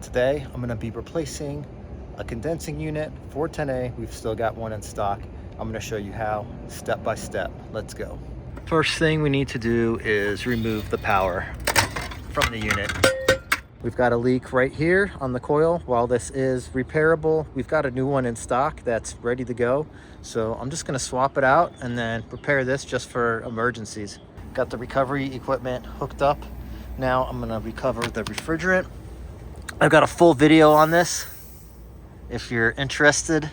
today I'm going to be replacing a condensing unit, 410A. We've still got one in stock. I'm going to show you how, step by step. Let's go. First thing we need to do is remove the power from the unit. We've got a leak right here on the coil. While this is repairable, we've got a new one in stock that's ready to go. So I'm just going to swap it out and then prepare this just for emergencies. Got the recovery equipment hooked up. Now I'm going to recover the refrigerant. I've got a full video on this if you're interested.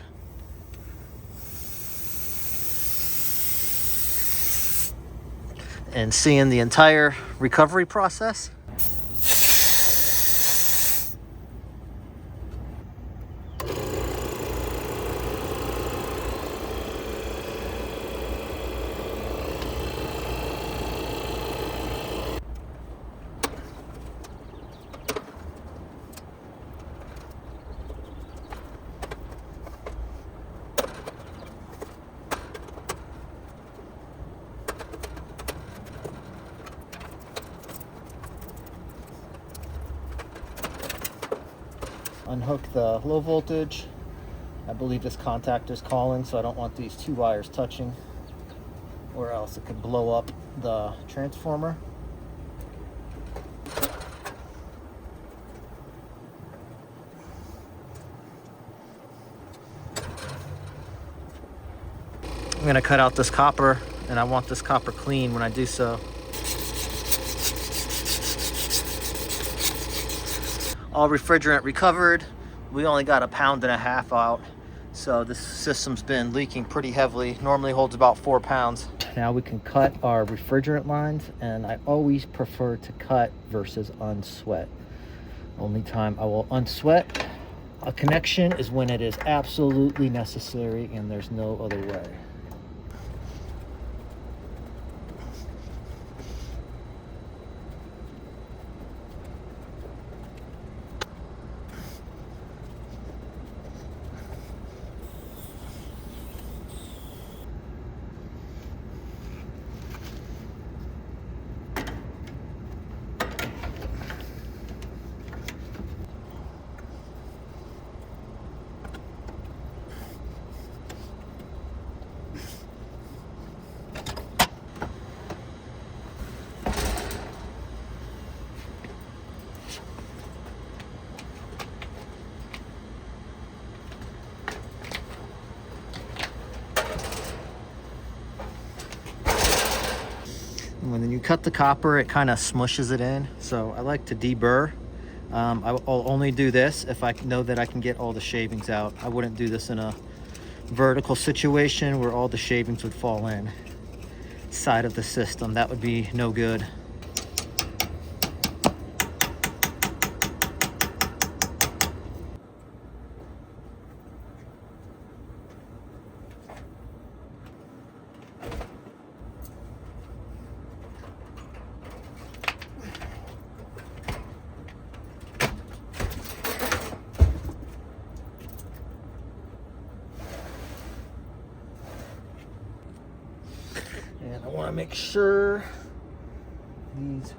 And seeing the entire recovery process. Unhook the low voltage. I believe this contactor's calling, so I don't want these two wires touching, or else it could blow up the transformer. I'm going to cut out this copper, and I want this copper clean when I do so. All refrigerant recovered. We only got 1.5 pounds out, so this system's been leaking pretty heavily. Normally holds about 4 pounds. Now we can cut our refrigerant lines, and I always prefer to cut versus unsweat. Only time I will unsweat a connection is when it is absolutely necessary and there's no other way. When you cut the copper, it kind of smushes it in, so I like to deburr. I'll only do this if I know that I can get all the shavings out. I wouldn't do this in a vertical situation where all the shavings would fall in side of the system. That would be no good. And I want to make sure these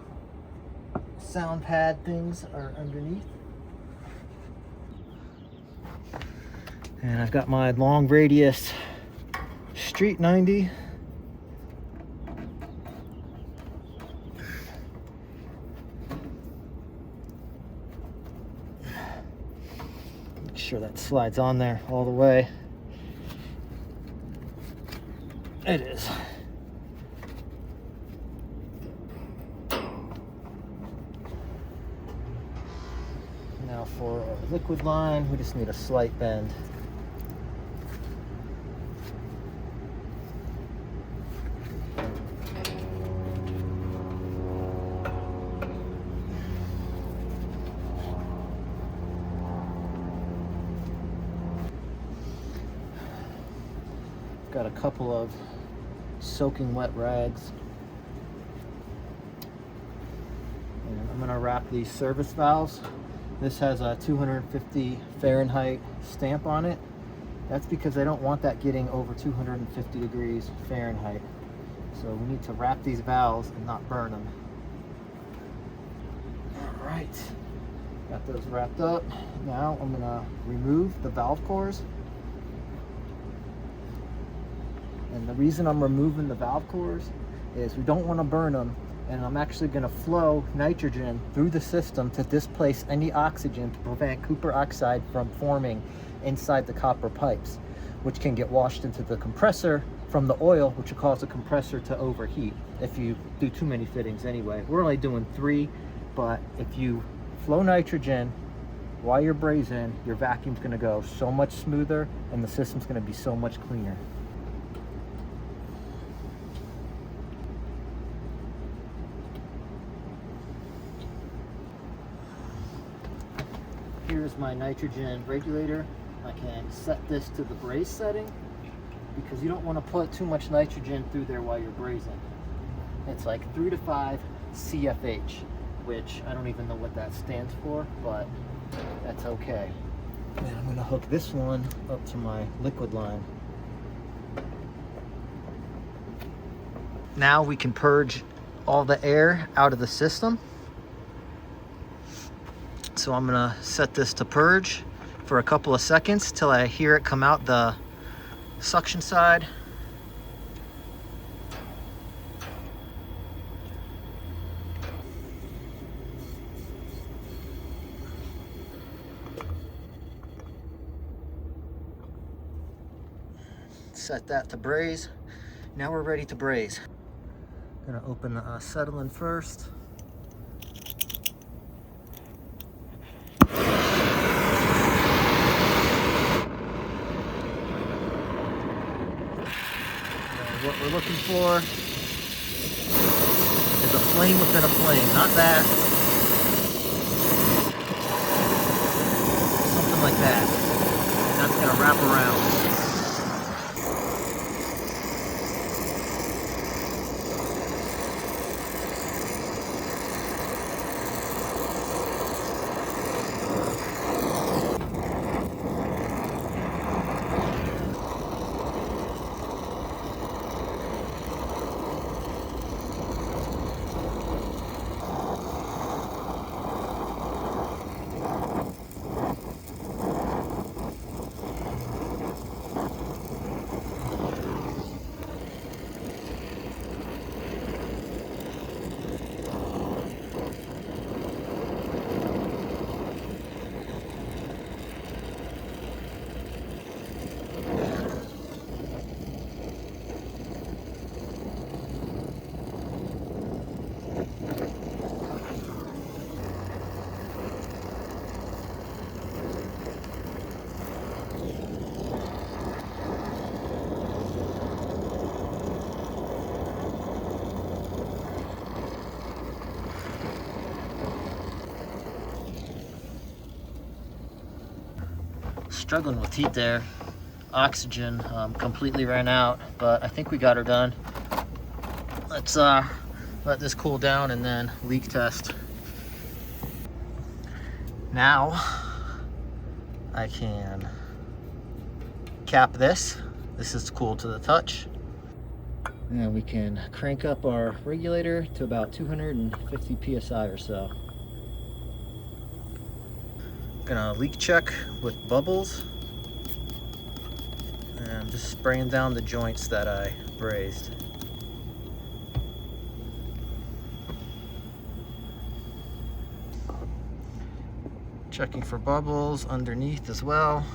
sound pad things are underneath. And I've got my long radius Street 90. Make sure that slides on there all the way. It is. Now for our liquid line, we just need a slight bend. Got a couple of soaking wet rags. And I'm going to wrap these service valves. This has a 250 Fahrenheit stamp on it. That's because I don't want that getting over 250 degrees Fahrenheit. So we need to wrap these valves and not burn them. All right. Got those wrapped up. Now I'm gonna remove the valve cores. And the reason I'm removing the valve cores is we don't want to burn them, and I'm actually going to flow nitrogen through the system to displace any oxygen to prevent Cooper oxide from forming inside the copper pipes, which can get washed into the compressor from the oil, which will cause the compressor to overheat if you do too many fittings anyway. We're only doing 3, but if you flow nitrogen while you're brazing, your vacuum's going to go so much smoother and the system's going to be so much cleaner. Here's my nitrogen regulator. I can set this to the braze setting because you don't want to put too much nitrogen through there while you're brazing. It's like 3 to 5 CFH, which I don't even know what that stands for, but that's okay. And I'm going to hook this one up to my liquid line. Now we can purge all the air out of the system. So I'm gonna set this to purge for a couple of seconds till I hear it come out the suction side. Set that to braze. Now we're ready to braze. Gonna open the acetylene first. What we're looking for is a flame within a flame, not that. Something like that. And that's gonna wrap around. Struggling with heat there. Oxygen completely ran out, but I think we got her done. Let's let this cool down and then leak test. Now I can cap this. This is cool to the touch. And we can crank up our regulator to about 250 psi or so. Gonna leak check with bubbles and just spraying down the joints that I brazed. Checking for bubbles underneath as well.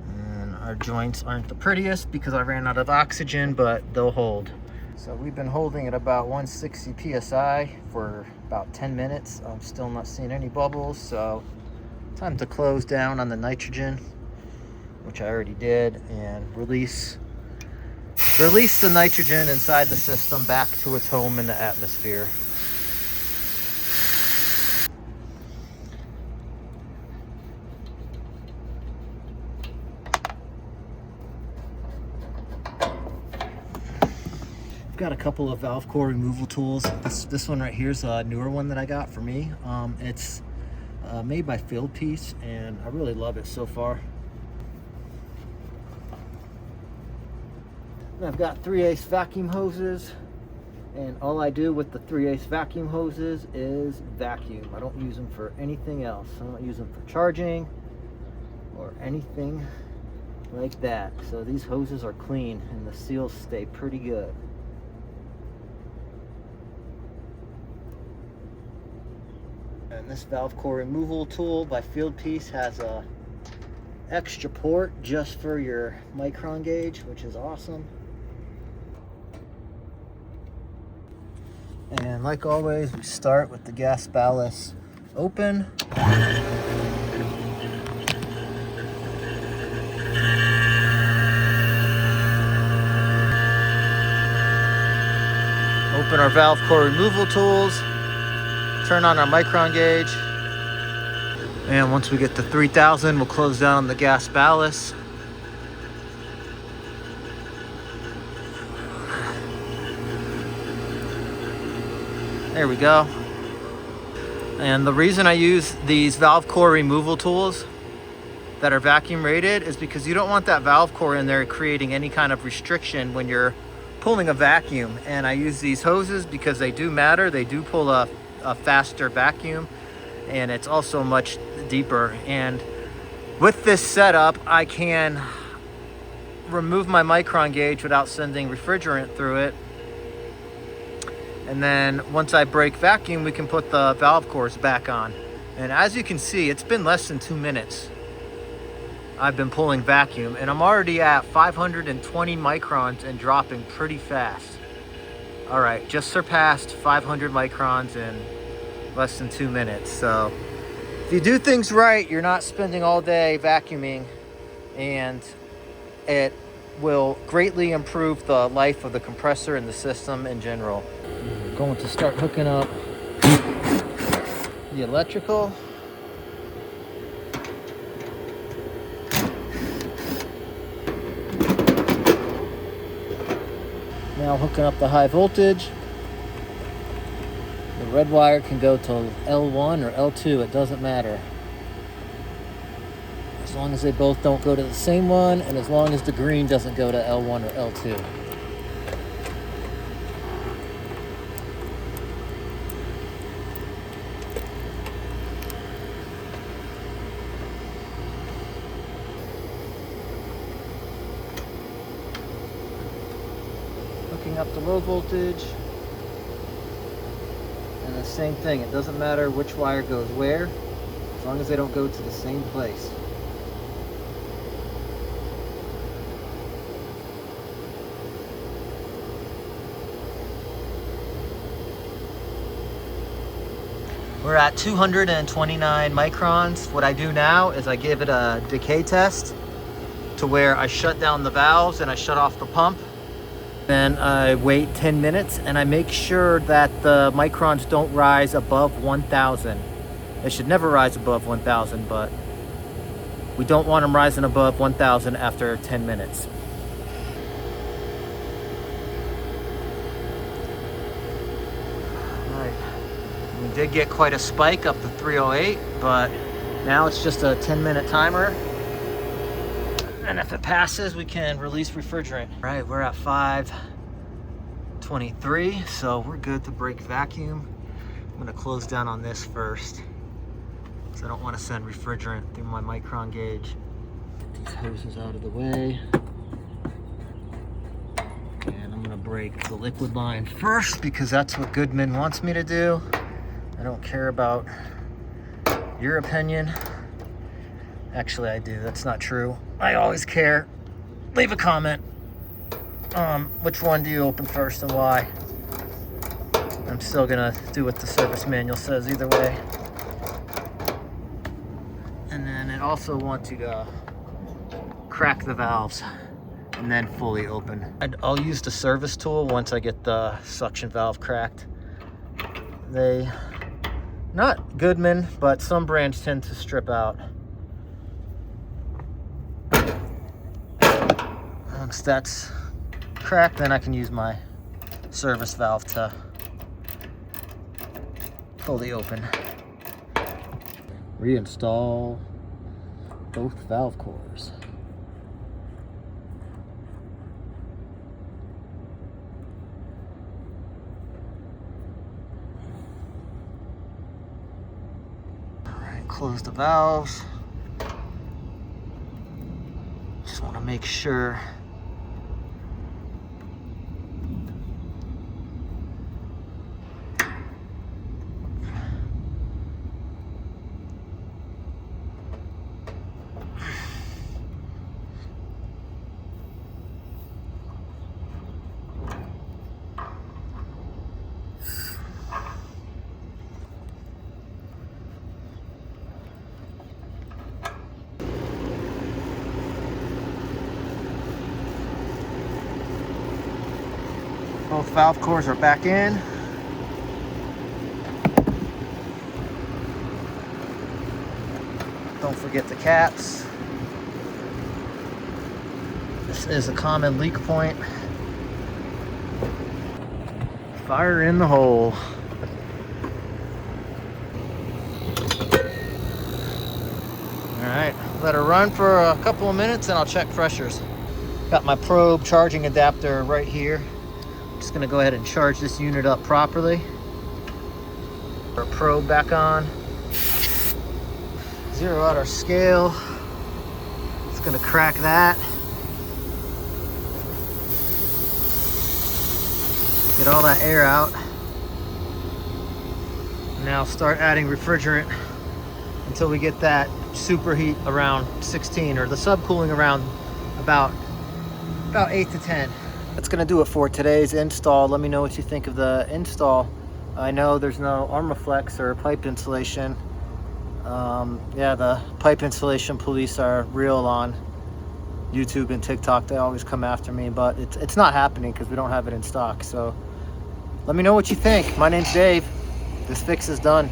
And our joints aren't the prettiest because I ran out of oxygen, but they'll hold. So we've been holding at about 160 psi for about 10 minutes. I'm still not seeing any bubbles, so time to close down on the nitrogen, which I already did, and release the nitrogen inside the system back to its home in the atmosphere. Got a couple of valve core removal tools. This one right here is a newer one that I got for me. It's made by Fieldpiece, and I really love it so far. And I've got 3/8 vacuum hoses, And all I do with the 3/8 vacuum hoses is vacuum. I don't use them for anything else. I don't use them for charging or anything like that. So these hoses are clean and the seals stay pretty good. And this valve core removal tool by Fieldpiece has a extra port just for your micron gauge, which is awesome. And like always, we start with the gas ballast open. Open our valve core removal tools. Turn on our micron gauge. And once we get to 3000, we'll close down on the gas ballast. There we go. And the reason I use these valve core removal tools that are vacuum rated is because you don't want that valve core in there creating any kind of restriction when you're pulling a vacuum. And I use these hoses because they do matter. They do pull a faster vacuum, and it's also much deeper. And with this setup, I can remove my micron gauge without sending refrigerant through it. And then once I break vacuum, we can put the valve cores back on. And as you can see, it's been less than 2 minutes I've been pulling vacuum, and I'm already at 520 microns and dropping pretty fast. All right, just surpassed 500 microns in less than 2 minutes. So if you do things right, you're not spending all day vacuuming, and it will greatly improve the life of the compressor and the system in general. We're going to start hooking up the electrical. Now hooking up the high voltage. The red wire can go to L1 or L2, it doesn't matter. As long as they both don't go to the same one, and as long as the green doesn't go to L1 or L2. Hooking up the low voltage. And the same thing, it doesn't matter which wire goes where, as long as they don't go to the same place. We're at 229 microns. What I do now is I give it a decay test to where I shut down the valves and I shut off the pump. Then I wait 10 minutes and I make sure that the microns don't rise above 1000. They should never rise above 1000, but we don't want them rising above 1000 after 10 minutes. All right. We did get quite a spike up to 308, but now it's just a 10-minute timer. And if it passes, we can release refrigerant. All right, we're at 523, so we're good to break vacuum. I'm gonna close down on this first, because I don't want to send refrigerant through my micron gauge. Get these hoses out of the way. And I'm gonna break the liquid line first, because that's what Goodman wants me to do. I don't care about your opinion. Actually, I do. That's not true. I always care. Leave a comment. Which one do you open first and why? I'm still gonna do what the service manual says either way. And then it also wants you to crack the valves and then fully open. I'll use the service tool once I get the suction valve cracked. They, not Goodman, but some brands tend to strip out. Once that's cracked, then I can use my service valve to fully open. Reinstall both valve cores. and close the valves. Just want to make sure both valve cores are back in. Don't forget the caps. This is a common leak point. Fire in the hole. All right, let her run for a couple of minutes and I'll check pressures. Got my probe charging adapter right here. Just gonna go ahead and charge this unit up properly. Our probe back on. Zero out our scale. It's gonna crack that. Get all that air out. Now start adding refrigerant until we get that superheat around 16, or the subcooling around about 8 to 10. That's gonna do it for today's install. Let me know what you think of the install. I know there's no Armaflex or pipe insulation. Yeah, the pipe insulation police are real on YouTube and TikTok. They always come after me, but it's not happening because we don't have it in stock. So let me know what you think. My name's Dave. This fix is done.